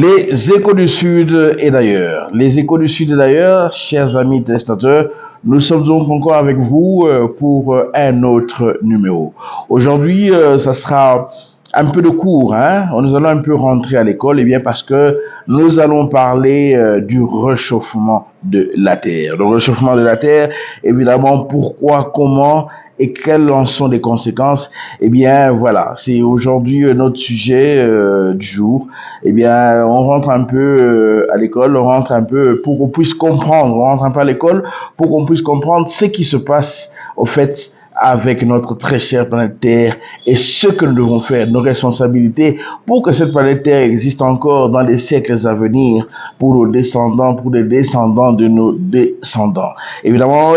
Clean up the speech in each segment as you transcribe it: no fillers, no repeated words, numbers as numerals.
Les échos du Sud et d'ailleurs. Les échos du Sud et d'ailleurs, chers amis téléspectateurs, nous sommes donc encore avec vous pour un autre numéro. Aujourd'hui, ça sera un peu de cours, hein. Nous allons un peu rentrer à l'école, et bien parce que nous allons parler du réchauffement de la Terre. Le réchauffement de la Terre, évidemment, pourquoi, comment et quelles en sont les conséquences. Eh bien, voilà, c'est aujourd'hui notre sujet du jour. Eh bien, on rentre un peu à l'école, on rentre un peu pour qu'on puisse comprendre, on rentre un peu à l'école pour qu'on puisse comprendre ce qui se passe, au fait, avec notre très chère planète Terre et ce que nous devons faire, nos responsabilités pour que cette planète Terre existe encore dans les siècles à venir pour nos descendants, pour les descendants de nos descendants. Évidemment,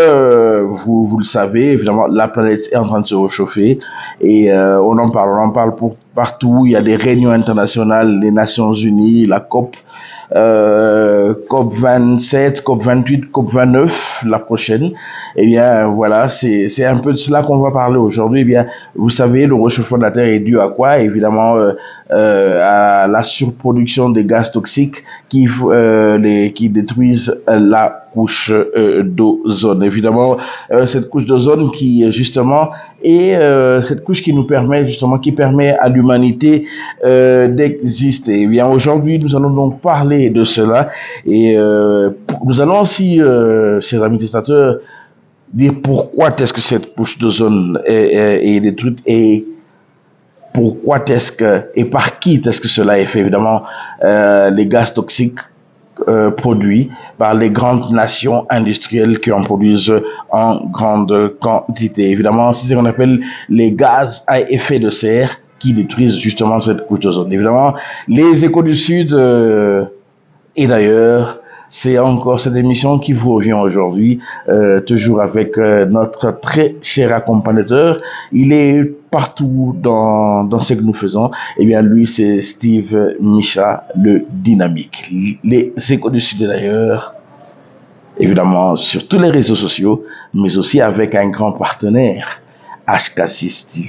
vous le savez, évidemment, la planète est en train de se réchauffer et on en parle pour partout. Il y a des réunions internationales, les Nations Unies, la COP. COP 27, COP 28, COP 29 la prochaine. Eh bien, voilà, c'est un peu de cela qu'on va parler aujourd'hui. Eh bien, vous savez, le réchauffement de la Terre est dû à quoi? Évidemment, à la surproduction des gaz toxiques qui détruisent la couche d'ozone. Évidemment, cette couche d'ozone qui justement est cette couche qui nous permet justement, qui permet à l'humanité d'exister. Eh bien, aujourd'hui, nous allons donc parler de cela et nous allons aussi, chers amis téléspectateurs, dire pourquoi est-ce que cette couche d'ozone est détruite et pourquoi est-ce que et par qui est-ce que cela est fait. Évidemment, les gaz toxiques produits par les grandes nations industrielles qui en produisent en grande quantité. Évidemment, c'est ce qu'on appelle les gaz à effet de serre qui détruisent justement cette couche d'ozone. Évidemment, les échos du Sud et d'ailleurs, c'est encore cette émission qui vous revient aujourd'hui, toujours avec notre très cher accompagnateur. Il est partout dans ce que nous faisons. Eh bien, lui, c'est Steve Micha, le dynamique. Les échos du Sud d'ailleurs, évidemment, sur tous les réseaux sociaux, mais aussi avec un grand partenaire, HK6 TV,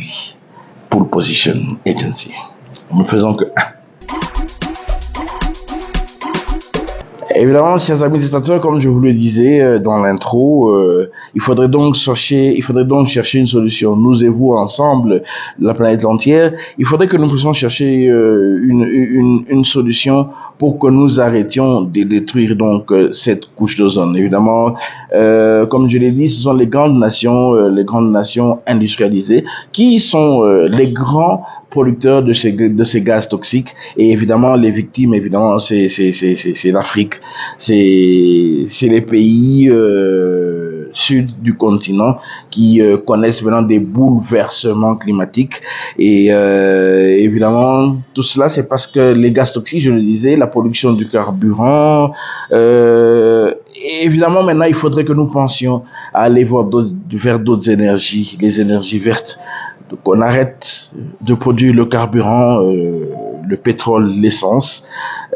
Pole Position Agency. Nous ne faisons que un. Évidemment, chers amis téléspectateurs, comme je vous le disais dans l'intro, il faudrait donc chercher une solution. Nous et vous ensemble, la planète entière, il faudrait que nous puissions chercher une solution pour que nous arrêtions de détruire donc cette couche d'ozone. Évidemment, comme je l'ai dit, ce sont les grandes nations industrialisées qui sont les grands producteurs de ces gaz toxiques, et évidemment les victimes, évidemment c'est l'Afrique, c'est les pays sud du continent qui connaissent maintenant des bouleversements climatiques, et évidemment tout cela c'est parce que les gaz toxiques, je le disais, la production du carburant, évidemment maintenant il faudrait que nous pensions à aller vers d'autres énergies, les énergies vertes, qu'on arrête de produire le carburant, le pétrole, l'essence.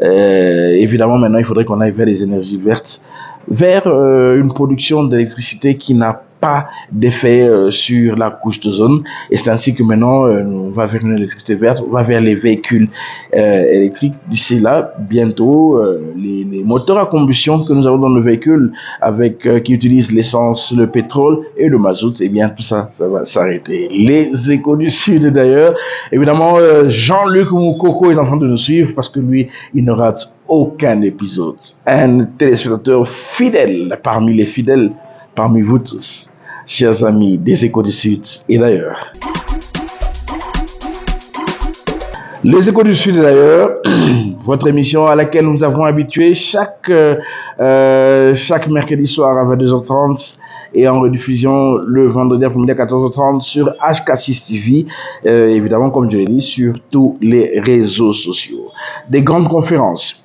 Évidemment, maintenant, il faudrait qu'on aille vers les énergies vertes, vers une production d'électricité qui n'a pas d'effet sur la couche d'ozone. Et c'est ainsi que maintenant, on va vers une électricité verte, on va vers les véhicules électriques. D'ici là, bientôt, les moteurs à combustion que nous avons dans nos véhicules, qui utilisent l'essence, le pétrole et le mazout, eh bien, tout ça, ça va s'arrêter. Les échos du Sud, d'ailleurs, évidemment, Jean-Luc Moukoko est en train de nous suivre parce que lui, il ne rate aucun épisode. Un téléspectateur fidèle parmi les fidèles, parmi vous tous, chers amis des échos du Sud et d'ailleurs. Les échos du Sud et d'ailleurs, votre émission à laquelle nous avons habitué chaque mercredi soir à 22h30 et en rediffusion le vendredi après-midi à 14h30 sur HK6 TV, évidemment comme je l'ai dit, sur tous les réseaux sociaux. Des grandes conférences.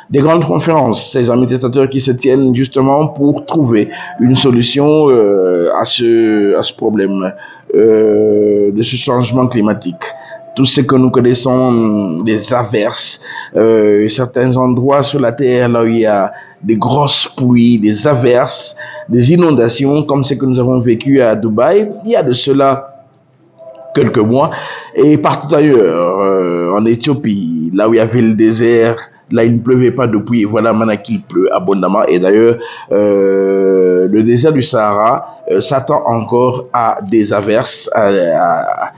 Des grandes conférences, ces amis téléspectateurs qui se tiennent justement pour trouver une solution à ce problème de ce changement climatique. Tout ce que nous connaissons, des averses, certains endroits sur la Terre là où il y a des grosses pluies, des averses, des inondations comme ce que nous avons vécu à Dubaï, il y a de cela quelques mois, et partout ailleurs, en Éthiopie, là où il y avait le désert, là il ne pleuvait pas depuis, voilà maintenant qu'il pleut abondamment, et d'ailleurs, le désert du Sahara s'attend encore à des averses, à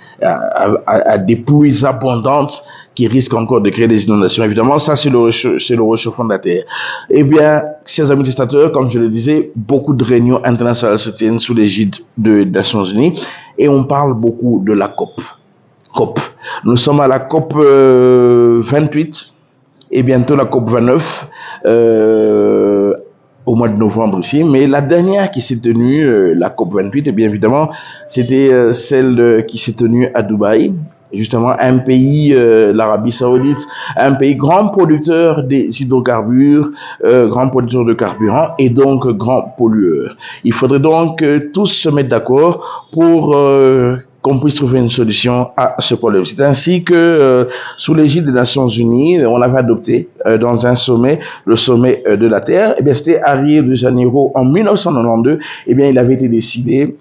des pluies abondantes qui risquent encore de créer des inondations. Évidemment, ça c'est le réchauffement de la Terre. Eh bien, chers amis testateurs, comme je le disais, beaucoup de réunions internationales se tiennent sous l'égide des Nations Unies, et on parle beaucoup de la COP. COP. Nous sommes à la COP 28 et bientôt la COP 29 au mois de novembre aussi. Mais la dernière qui s'est tenue, la COP 28, et bien évidemment, c'était celle qui s'est tenue à Dubaï. Justement, un pays, l'Arabie Saoudite, un pays grand producteur des hydrocarbures, grand producteur de carburant et donc grand pollueur. Il faudrait donc que tous se mettent d'accord pour qu'on puisse trouver une solution à ce problème. C'est ainsi que, sous l'égide des Nations Unies, on avait adopté dans un sommet, le sommet de la Terre. Eh bien, c'était à Rio de Janeiro en 1992. Eh bien, il avait été décidé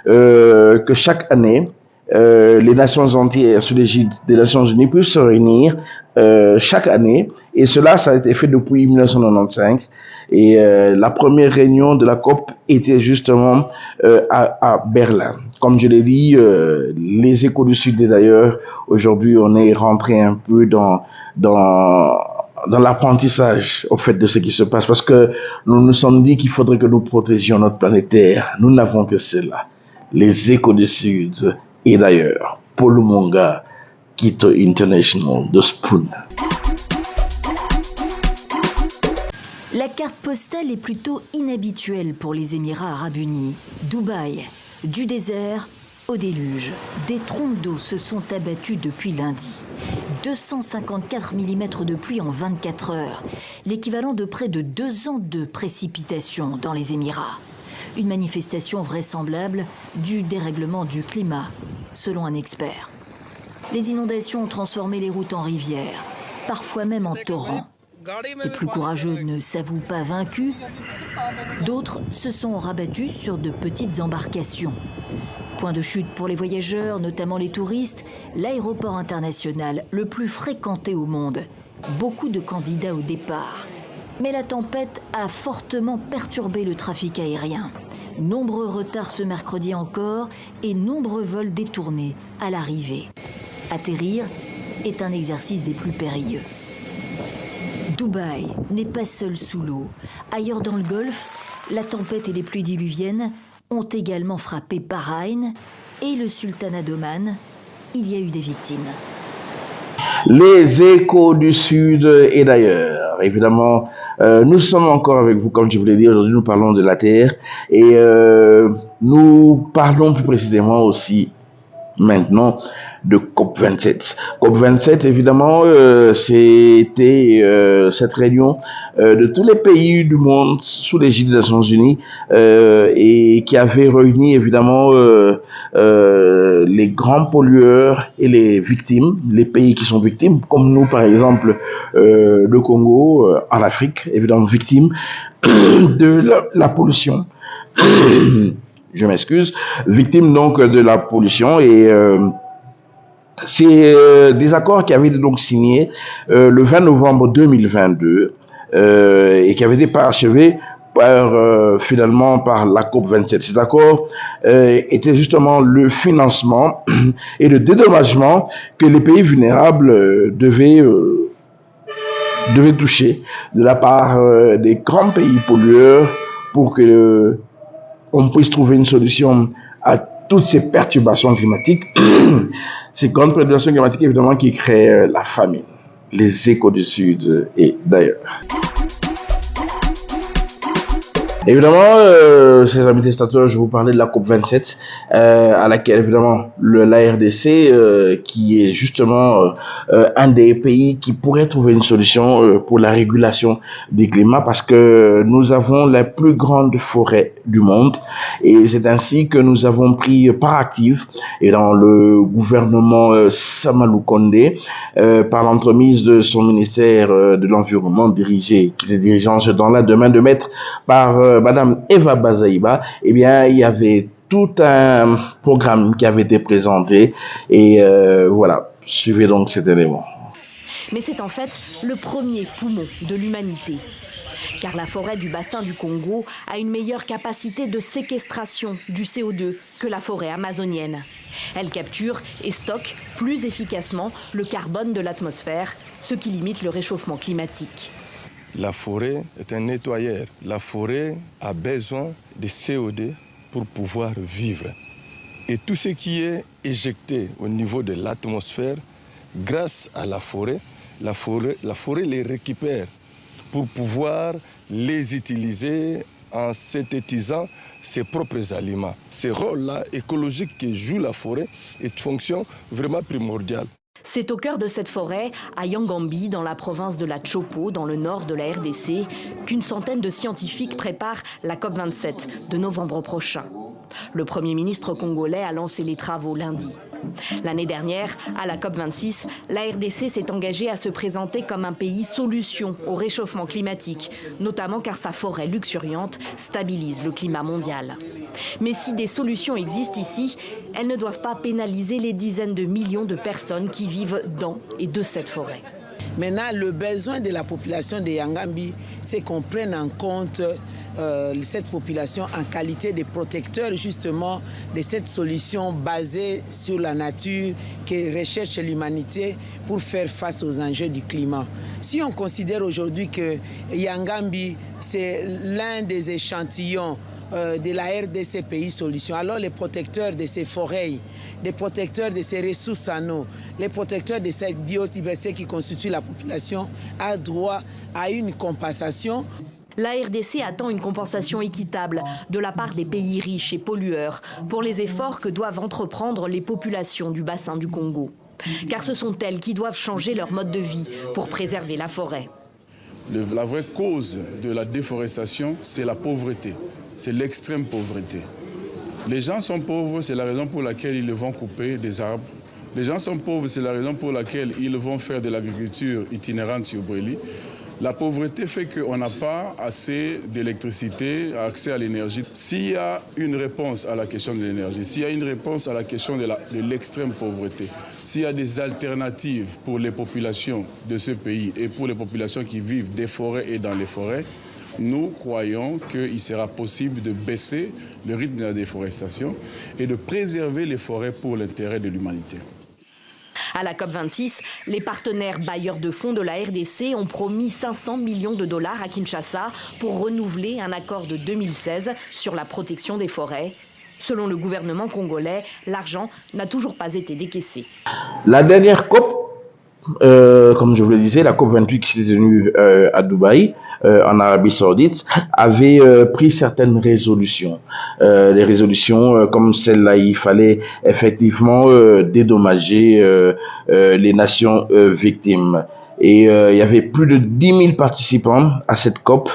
que chaque année, les nations entières sous l'égide des Nations Unies puissent se réunir chaque année, et cela, ça a été fait depuis 1995. Et la première réunion de la COP était justement à Berlin. Comme je l'ai dit, les échos du Sud, et d'ailleurs, aujourd'hui, on est rentré un peu dans l'apprentissage au fait de ce qui se passe, parce que nous nous sommes dit qu'il faudrait que nous protégions notre planète Terre. Nous n'avons que cela. Les échos du Sud, et d'ailleurs, Paul Monga, Quito International, de Spoon. La carte postale est plutôt inhabituelle pour les Émirats arabes unis. Dubaï, du désert au déluge. Des trompes d'eau se sont abattues depuis lundi. 254 mm de pluie en 24 heures, l'équivalent de près de 2 ans de précipitations dans les Émirats. Une manifestation vraisemblable du dérèglement du climat, selon un expert. Les inondations ont transformé les routes en rivières, parfois même en torrents. Les plus courageux ne s'avouent pas vaincus. D'autres se sont rabattus sur de petites embarcations. Point de chute pour les voyageurs, notamment les touristes, l'aéroport international le plus fréquenté au monde. Beaucoup de candidats au départ. Mais la tempête a fortement perturbé le trafic aérien. Nombreux retards ce mercredi encore et nombreux vols détournés à l'arrivée. Atterrir est un exercice des plus périlleux. Dubaï n'est pas seul sous l'eau. Ailleurs dans le Golfe, la tempête et les pluies diluviennes ont également frappé Bahreïn et le sultanat d'Oman. Il y a eu des victimes. Les échos du Sud et d'ailleurs, évidemment, nous sommes encore avec vous, comme je vous l'ai dit. Aujourd'hui, nous parlons de la Terre et nous parlons plus précisément aussi maintenant de COP27. COP27, évidemment, c'était cette réunion de tous les pays du monde sous l'égide des Nations Unies et qui avait réuni évidemment les grands pollueurs et les victimes, les pays qui sont victimes, comme nous par exemple le Congo en Afrique, évidemment victime de la pollution. Je m'excuse, victime donc de la pollution et c'est des accords qui avaient été donc signés le 20 novembre 2022 et qui avaient été parachevés finalement par la COP27. Cet accord était justement le financement et le dédommagement que les pays vulnérables devaient toucher de la part des grands pays pollueurs pour que on puisse trouver une solution à toutes ces perturbations climatiques, ces grandes perturbations climatiques évidemment qui créent la famine, les échos du Sud et d'ailleurs. Évidemment, chers amis testateurs, je vous parlais de la COP27, à laquelle évidemment la RDC, qui est justement un des pays qui pourrait trouver une solution pour la régulation du climat, parce que nous avons la plus grande forêt du monde, et c'est ainsi que nous avons pris part active et dans le gouvernement Samalou Kondé, par l'entremise de son ministère de l'Environnement qui est dirigé dans la domaine de mettre par Madame Eva Bazaïba, eh bien, il y avait tout un programme qui avait été présenté et voilà, suivez donc cet élément. Mais c'est en fait le premier poumon de l'humanité. Car la forêt du bassin du Congo a une meilleure capacité de séquestration du CO2 que la forêt amazonienne. Elle capture et stocke plus efficacement le carbone de l'atmosphère, ce qui limite le réchauffement climatique. La forêt est un nettoyeur. La forêt a besoin de CO2 pour pouvoir vivre. Et tout ce qui est éjecté au niveau de l'atmosphère, grâce à la forêt les récupère pour pouvoir les utiliser en synthétisant ses propres aliments. Ce rôle-là écologique que joue la forêt est une fonction vraiment primordiale. C'est au cœur de cette forêt, à Yangambi, dans la province de la Chopo, dans le nord de la RDC, qu'une centaine de scientifiques préparent la COP27 de novembre prochain. Le Premier ministre congolais a lancé les travaux lundi. L'année dernière, à la COP26, la RDC s'est engagée à se présenter comme un pays solution au réchauffement climatique, notamment car sa forêt luxuriante stabilise le climat mondial. Mais si des solutions existent ici, elles ne doivent pas pénaliser les dizaines de millions de personnes qui vivent dans et de cette forêt. Maintenant, le besoin de la population de Yangambi, c'est qu'on prenne en compte cette population en qualité de protecteur justement de cette solution basée sur la nature que recherche l'humanité pour faire face aux enjeux du climat. Si on considère aujourd'hui que Yangambi, c'est l'un des échantillons de la RDC Pays Solutions, alors les protecteurs de ces forêts, les protecteurs de ces ressources en eau, les protecteurs de cette biodiversité qui constitue la population a droit à une compensation. La RDC attend une compensation équitable de la part des pays riches et pollueurs pour les efforts que doivent entreprendre les populations du bassin du Congo. Car ce sont elles qui doivent changer leur mode de vie pour préserver la forêt. La vraie cause de la déforestation, c'est la pauvreté. C'est l'extrême pauvreté. Les gens sont pauvres, c'est la raison pour laquelle ils vont couper des arbres. Les gens sont pauvres, c'est la raison pour laquelle ils vont faire de l'agriculture itinérante sur Bréli. La pauvreté fait qu'on n'a pas assez d'électricité, accès à l'énergie. S'il y a une réponse à la question de l'énergie, s'il y a une réponse à la question de l'extrême pauvreté, s'il y a des alternatives pour les populations de ce pays et pour les populations qui vivent des forêts et dans les forêts, nous croyons qu'il sera possible de baisser le rythme de la déforestation et de préserver les forêts pour l'intérêt de l'humanité. À la COP26, les partenaires bailleurs de fonds de la RDC ont promis 500 millions de dollars à Kinshasa pour renouveler un accord de 2016 sur la protection des forêts. Selon le gouvernement congolais, l'argent n'a toujours pas été décaissé. La dernière COP, comme je vous le disais, la COP28 qui s'est tenue à Dubaï, en Arabie Saoudite, avait pris certaines résolutions. Les résolutions comme celle-là, il fallait effectivement dédommager les nations victimes. Et il y avait plus de 10 000 participants à cette COP,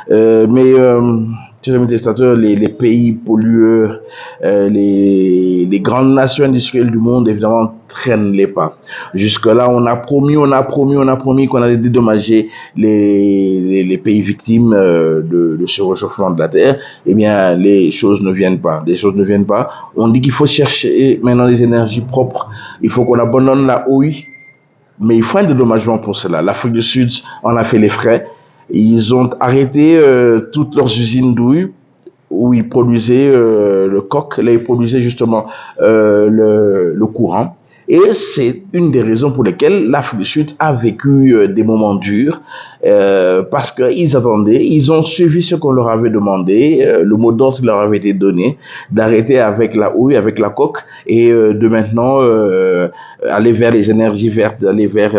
chers amis téléspectateurs, les pays pollueurs, les grandes nations industrielles du monde, évidemment, traînent les pas. Jusque-là, on a promis qu'on allait dédommager les pays victimes de ce réchauffement de la Terre. Eh bien, les choses ne viennent pas. On dit qu'il faut chercher maintenant des énergies propres. Il faut qu'on abandonne la houille. Mais il faut un dédommagement pour cela. L'Afrique du Sud en a fait les frais. Ils ont arrêté toutes leurs usines d'houille où ils produisaient le coke. Là, ils produisaient justement le courant. Et c'est une des raisons pour lesquelles l'Afrique du Sud a vécu des moments durs parce qu'ils attendaient, ils ont suivi ce qu'on leur avait demandé, le mot d'ordre leur avait été donné, d'arrêter avec la houille, avec la coke et de maintenant aller vers les énergies vertes, aller vers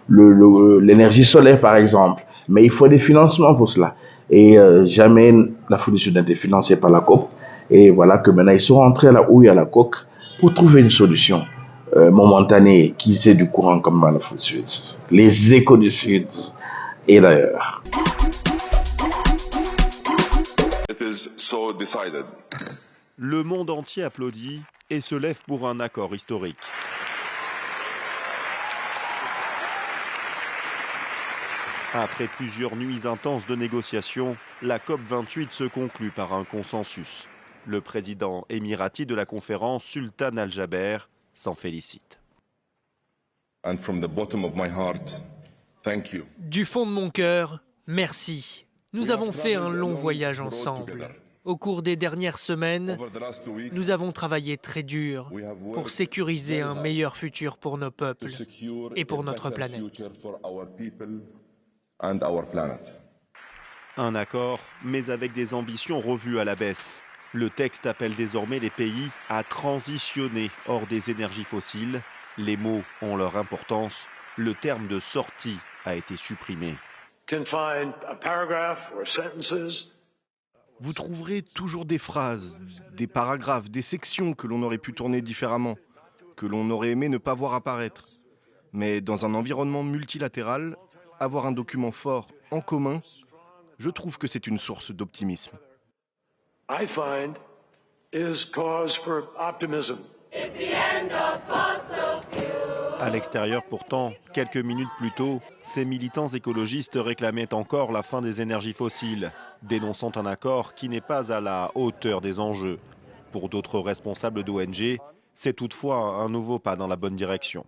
l'énergie solaire par exemple. Mais il faut des financements pour cela. Et jamais l'Afrique du Sud n'a été financée par la COP. Et voilà que maintenant ils sont rentrés à la houille, à la coke, pour trouver une solution momentanée qui ait du courant comme dans l'Afrique du Sud. Les échos du Sud et d'ailleurs. Le monde entier applaudit et se lève pour un accord historique. Après plusieurs nuits intenses de négociations, la COP28 se conclut par un consensus. Le président émirati de la conférence, Sultan Al-Jaber, s'en félicite. And from the bottom of my heart, thank you. Du fond de mon cœur, merci. Nous avons fait un long voyage ensemble. Au cours des dernières semaines, nous avons travaillé très dur pour sécuriser un meilleur futur pour nos peuples et pour notre planète. Un accord, mais avec des ambitions revues à la baisse. Le texte appelle désormais les pays à transitionner hors des énergies fossiles. Les mots ont leur importance. Le terme de sortie a été supprimé. Vous trouverez toujours des phrases, des paragraphes, des sections que l'on aurait pu tourner différemment, que l'on aurait aimé ne pas voir apparaître. Mais dans un environnement multilatéral, avoir un document fort en commun, je trouve que c'est une source d'optimisme. À l'extérieur pourtant, quelques minutes plus tôt, ces militants écologistes réclamaient encore la fin des énergies fossiles, dénonçant un accord qui n'est pas à la hauteur des enjeux. Pour d'autres responsables d'ONG, c'est toutefois un nouveau pas dans la bonne direction.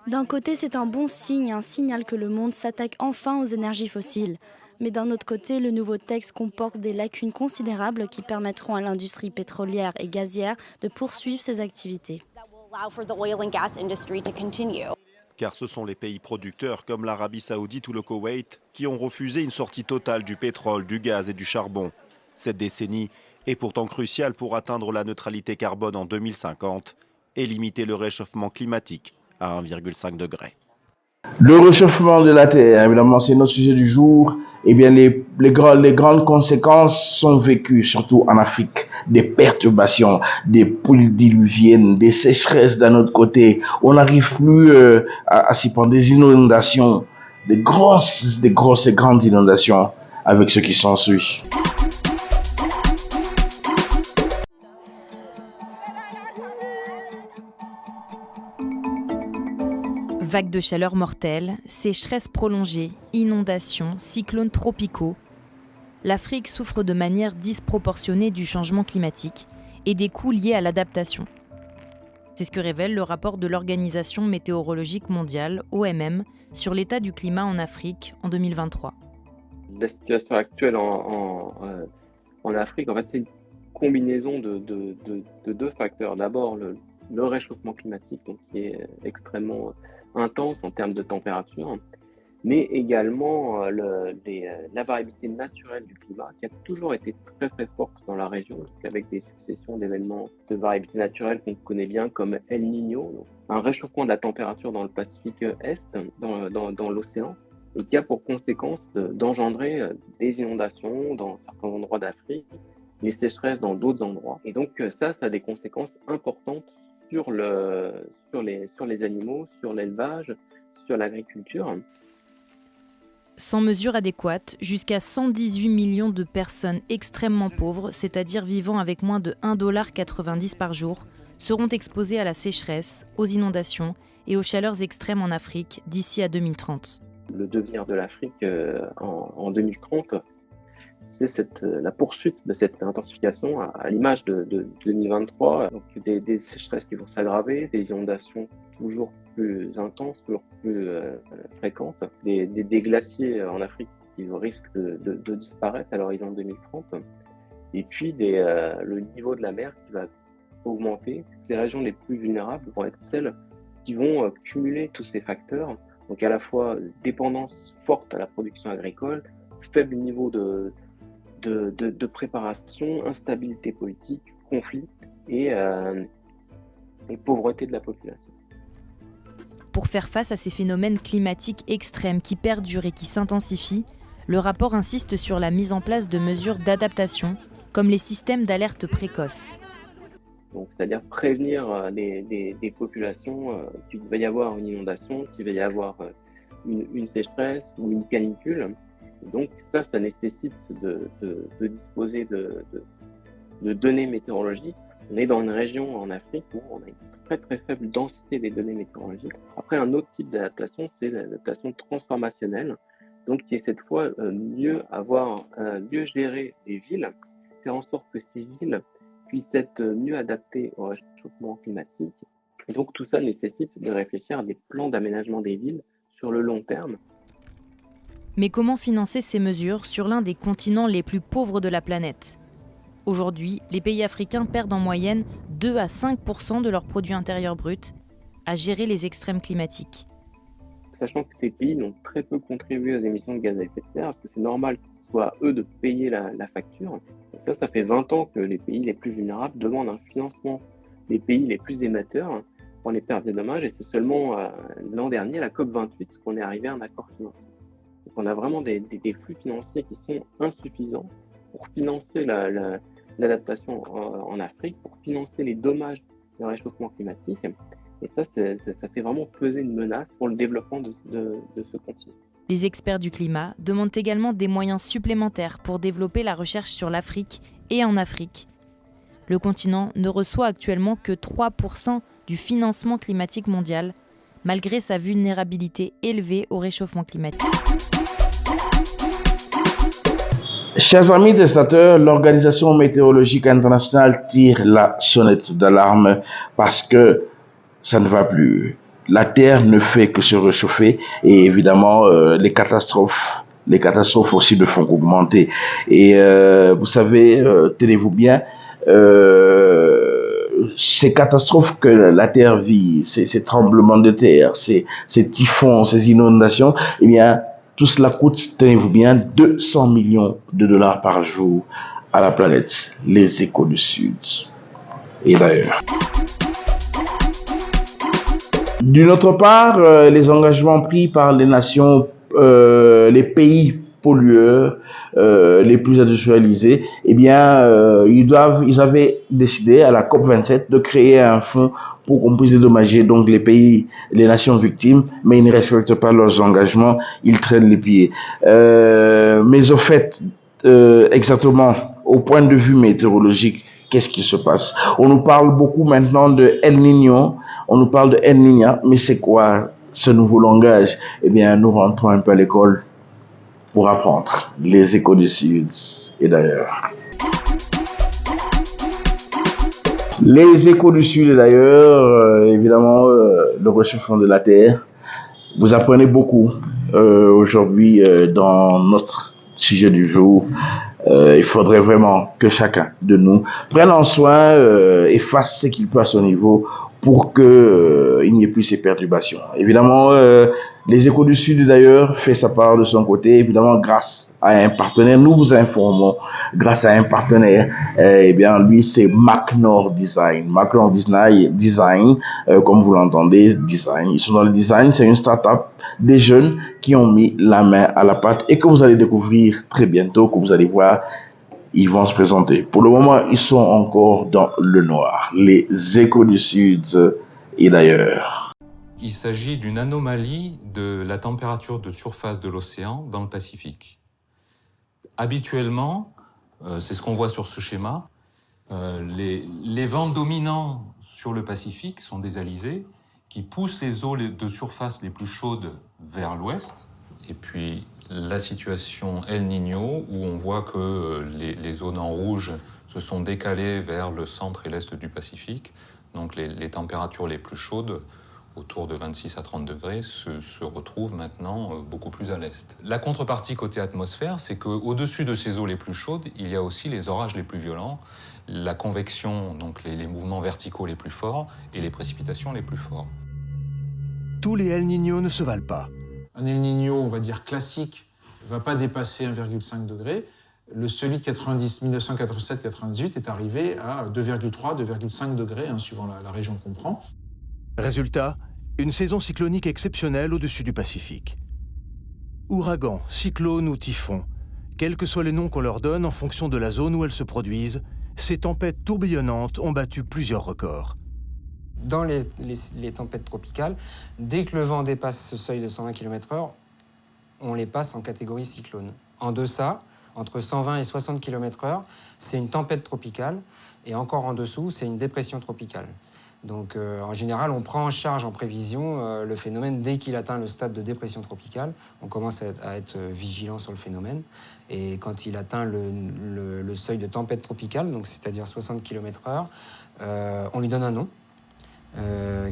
D'un côté, c'est un bon signe, un signal que le monde s'attaque enfin aux énergies fossiles. Mais d'un autre côté, le nouveau texte comporte des lacunes considérables qui permettront à l'industrie pétrolière et gazière de poursuivre ses activités. Car ce sont les pays producteurs comme l'Arabie Saoudite ou le Koweït qui ont refusé une sortie totale du pétrole, du gaz et du charbon. Cette décennie est pourtant cruciale pour atteindre la neutralité carbone en 2050 et limiter le réchauffement climatique à 1,5 degré. Le réchauffement de la Terre, évidemment, c'est notre sujet du jour. Eh bien, les grandes conséquences sont vécues, surtout en Afrique. Des perturbations, des poules diluviennes, des sécheresses d'un autre côté. On n'arrive plus à s'y prendre, des inondations, des grosses et grandes inondations avec ce qui s'ensuit. Vagues de chaleur mortelles, sécheresses prolongées, inondations, cyclones tropicaux. L'Afrique souffre de manière disproportionnée du changement climatique et des coûts liés à l'adaptation. C'est ce que révèle le rapport de l'Organisation météorologique mondiale, OMM, sur l'état du climat en Afrique en 2023. La situation actuelle en Afrique, en fait, c'est une combinaison de deux facteurs. D'abord, le réchauffement climatique, donc, qui est extrêmement intense en termes de température, mais également la variabilité naturelle du climat qui a toujours été très très forte dans la région, avec des successions d'événements de variabilité naturelle qu'on connaît bien comme El Niño, un réchauffement de la température dans le Pacifique Est, dans l'océan, et qui a pour conséquence d'engendrer des inondations dans certains endroits d'Afrique, les sécheresses dans d'autres endroits. Et donc ça a des conséquences importantes sur les animaux, sur l'élevage, sur l'agriculture. Sans mesure adéquate, jusqu'à 118 millions de personnes extrêmement pauvres, c'est-à-dire vivant avec moins de 1,90 $ par jour, seront exposées à la sécheresse, aux inondations et aux chaleurs extrêmes en Afrique d'ici à 2030. Le devenir de l'Afrique en 2030, c'est la poursuite de cette intensification à l'image de 2023. Donc des sécheresses qui vont s'aggraver, des inondations toujours plus intenses, toujours plus fréquentes, des glaciers en Afrique qui risquent de disparaître à l'horizon 2030, et puis le niveau de la mer qui va augmenter. Les régions les plus vulnérables vont être celles qui vont cumuler tous ces facteurs, donc à la fois dépendance forte à la production agricole, faible niveau de préparation, instabilité politique, conflit et pauvreté de la population. Pour faire face à ces phénomènes climatiques extrêmes qui perdurent et qui s'intensifient, le rapport insiste sur la mise en place de mesures d'adaptation, comme les systèmes d'alerte précoce. Donc, c'est-à-dire prévenir des populations qu'il va y avoir une inondation, qu'il va y avoir une sécheresse ou une canicule. Donc ça nécessite de disposer de données météorologiques. On est dans une région en Afrique où on a une très très faible densité des données météorologiques. Après, un autre type d'adaptation, c'est l'adaptation transformationnelle. Donc qui est cette fois mieux gérer les villes, faire en sorte que ces villes puissent être mieux adaptées au réchauffement climatique. Et donc tout ça nécessite de réfléchir à des plans d'aménagement des villes sur le long terme. Mais comment financer ces mesures sur l'un des continents les plus pauvres de la planète ? Aujourd'hui, les pays africains perdent en moyenne 2 à 5% de leur produit intérieur brut à gérer les extrêmes climatiques. Sachant que ces pays n'ont très peu contribué aux émissions de gaz à effet de serre, est-ce que c'est normal que ce soit à eux de payer la facture ? Et ça fait 20 ans que les pays les plus vulnérables demandent un financement des pays les plus émetteurs pour les pertes et dommages, et c'est seulement l'an dernier, la COP28, qu'on est arrivé à un accord financier. Donc on a vraiment des flux financiers qui sont insuffisants pour financer l'adaptation en Afrique, pour financer les dommages du réchauffement climatique. Et ça fait vraiment peser une menace pour le développement de ce continent. Les experts du climat demandent également des moyens supplémentaires pour développer la recherche sur l'Afrique et en Afrique. Le continent ne reçoit actuellement que 3% du financement climatique mondial, malgré sa vulnérabilité élevée au réchauffement climatique. Chers amis testateurs, l'Organisation météorologique internationale tire la sonnette d'alarme parce que ça ne va plus. La Terre ne fait que se réchauffer et évidemment les catastrophes aussi ne font qu'augmenter. Et vous savez, tenez-vous bien, ces catastrophes que la Terre vit, ces tremblements de terre, ces typhons, ces inondations, eh bien, tout cela coûte, tenez-vous bien, 200 millions de dollars par jour à la planète, les Échos du Sud et d'ailleurs. D'une autre part, les engagements pris par les nations, les pays pollueurs, les plus industrialisés, eh bien, ils avaient décidé à la COP27 de créer un fonds pour qu'on puisse dédommager donc les nations victimes, mais ils ne respectent pas leurs engagements, ils traînent les pieds. Mais au fait, exactement, au point de vue météorologique, qu'est-ce qui se passe? On nous parle beaucoup maintenant de El Niño, on nous parle de El Niña, mais c'est quoi ce nouveau langage? Eh bien, nous rentrons un peu à l'école pour apprendre les Échos du Sud et d'ailleurs. Les Échos du Sud et d'ailleurs, évidemment, le réchauffement de la Terre. Vous apprenez beaucoup aujourd'hui dans notre sujet du jour. Il faudrait vraiment que chacun de nous prenne en soin et fasse ce qu'il peut à son niveau pour qu'il n'y ait plus ces perturbations. Évidemment, les Échos du Sud d'ailleurs fait sa part de son côté, évidemment grâce à un partenaire. Nous vous informons grâce à un partenaire. Eh bien, lui, c'est MacNor Design. MacNor Design, comme vous l'entendez, design. Ils sont dans le design. C'est une start-up des jeunes qui ont mis la main à la pâte et que vous allez découvrir très bientôt, que vous allez voir. Ils vont se présenter. Pour le moment, ils sont encore dans le noir. Les Échos du Sud et d'ailleurs. Il s'agit d'une anomalie de la température de surface de l'océan dans le Pacifique. Habituellement, c'est ce qu'on voit sur ce schéma, les vents dominants sur le Pacifique sont des alizés qui poussent les eaux de surface les plus chaudes vers l'ouest. Et puis la situation El Niño, où on voit que les zones en rouge se sont décalées vers le centre et l'est du Pacifique. Donc les températures les plus chaudes, autour de 26 à 30 degrés, se retrouvent maintenant beaucoup plus à l'est. La contrepartie côté atmosphère, c'est qu'au-dessus de ces eaux les plus chaudes, il y a aussi les orages les plus violents, la convection, donc les mouvements verticaux les plus forts, et les précipitations les plus fortes. Tous les El Niño ne se valent pas. Un El Niño, on va dire classique, ne va pas dépasser 1,5 degré. Celui de 1987-98 est arrivé à 2,3, 2,5 degrés, suivant la région qu'on prend. Résultat, une saison cyclonique exceptionnelle au-dessus du Pacifique. Ouragan, cyclone ou typhon, quels que soient les noms qu'on leur donne en fonction de la zone où elles se produisent, ces tempêtes tourbillonnantes ont battu plusieurs records. Dans les tempêtes tropicales, dès que le vent dépasse ce seuil de 120 km/h, on les passe en catégorie cyclone. En deçà, entre 120 et 60 km/h, c'est une tempête tropicale, et encore en dessous, c'est une dépression tropicale. Donc en général, on prend en charge en prévision le phénomène dès qu'il atteint le stade de dépression tropicale. On commence à être vigilant sur le phénomène. Et quand il atteint le seuil de tempête tropicale, donc c'est-à-dire 60 km/h, on lui donne un nom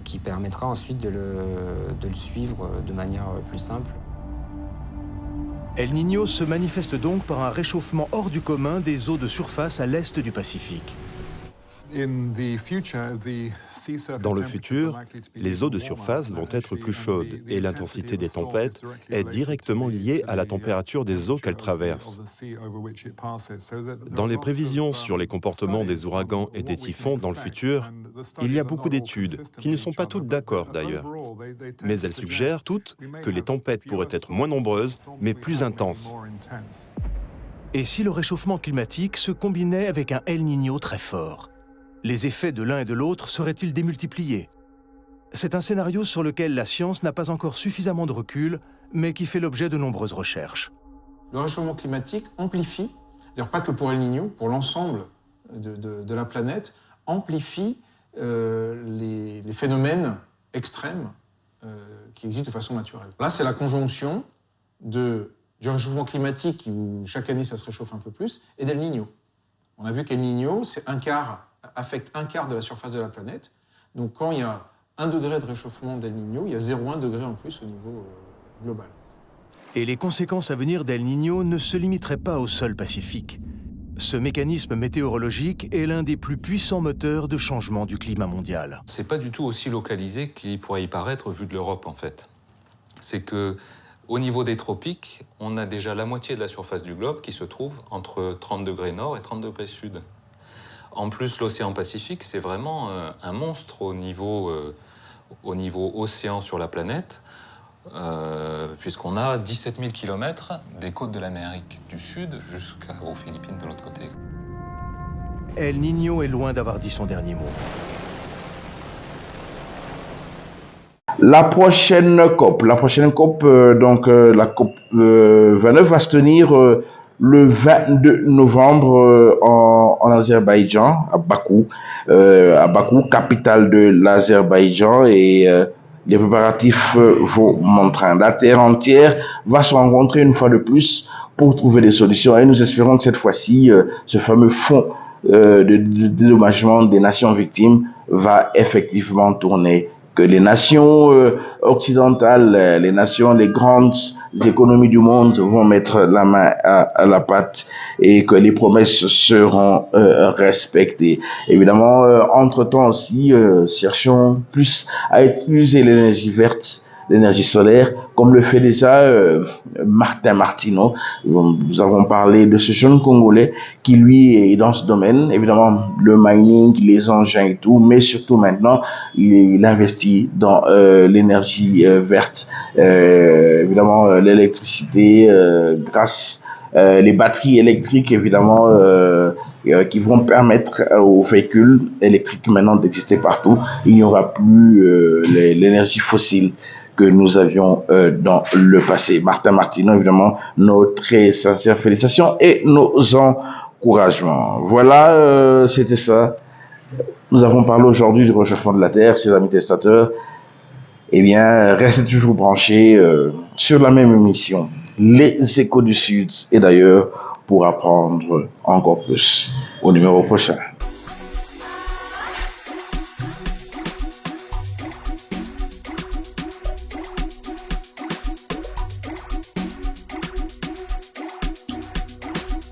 qui permettra ensuite de le suivre de manière plus simple. El Niño se manifeste donc par un réchauffement hors du commun des eaux de surface à l'est du Pacifique. Dans le futur, les eaux de surface vont être plus chaudes et l'intensité des tempêtes est directement liée à la température des eaux qu'elles traversent. Dans les prévisions sur les comportements des ouragans et des typhons dans le futur, il y a beaucoup d'études qui ne sont pas toutes d'accord d'ailleurs. Mais elles suggèrent toutes que les tempêtes pourraient être moins nombreuses, mais plus intenses. Et si le réchauffement climatique se combinait avec un El Niño très fort? Les effets de l'un et de l'autre seraient-ils démultipliés? C'est un scénario sur lequel la science n'a pas encore suffisamment de recul, mais qui fait l'objet de nombreuses recherches. Le réchauffement climatique amplifie, c'est-à-dire pas que pour El Niño, pour l'ensemble de la planète, amplifie les phénomènes extrêmes qui existent de façon naturelle. Là, c'est la conjonction du réchauffement climatique, où chaque année ça se réchauffe un peu plus, et d'El Niño. On a vu qu'El Niño, affecte un quart de la surface de la planète. Donc quand il y a 1 degré de réchauffement d'El Niño, il y a 0,1 degré en plus au niveau global. Et les conséquences à venir d'El Niño ne se limiteraient pas au seul Pacifique. Ce mécanisme météorologique est l'un des plus puissants moteurs de changement du climat mondial. C'est pas du tout aussi localisé qu'il pourrait y paraître vu de l'Europe en fait. C'est que au niveau des tropiques, on a déjà la moitié de la surface du globe qui se trouve entre 30 degrés nord et 30 degrés sud. En plus, l'océan Pacifique, c'est vraiment un monstre au niveau océan sur la planète, puisqu'on a 17 000 km des côtes de l'Amérique du Sud jusqu'aux Philippines de l'autre côté. El Niño est loin d'avoir dit son dernier mot. La prochaine COP, la COP 29 va se tenir le 22 novembre en Azerbaïdjan, à Bakou, capitale de l'Azerbaïdjan, et les préparatifs vont monter. La terre entière va se rencontrer une fois de plus pour trouver des solutions, et nous espérons que cette fois-ci, ce fameux fonds de dédommagement des nations victimes va effectivement tourner, que les nations occidentales, les grandes économies du monde vont mettre la main à la pâte et que les promesses seront respectées. Évidemment, entre-temps aussi, cherchons plus à utiliser l'énergie verte, l'énergie solaire, comme le fait déjà Martin Martino. Nous avons parlé de ce jeune Congolais qui, lui, est dans ce domaine. Évidemment, le mining, les engins et tout, mais surtout maintenant, il investit dans l'énergie verte. Évidemment, l'électricité, grâce les batteries électriques, évidemment, qui vont permettre aux véhicules électriques maintenant d'exister partout. Il n'y aura plus l'énergie fossile que nous avions dans le passé. Martin Martino, évidemment, nos très sincères félicitations et nos encouragements. Voilà, c'était ça. Nous avons parlé aujourd'hui du réchauffement de la Terre, chers amis téléspectateurs. Eh bien, restez toujours branchés sur la même émission, Les Échos du Sud, et d'ailleurs, pour apprendre encore plus au numéro prochain.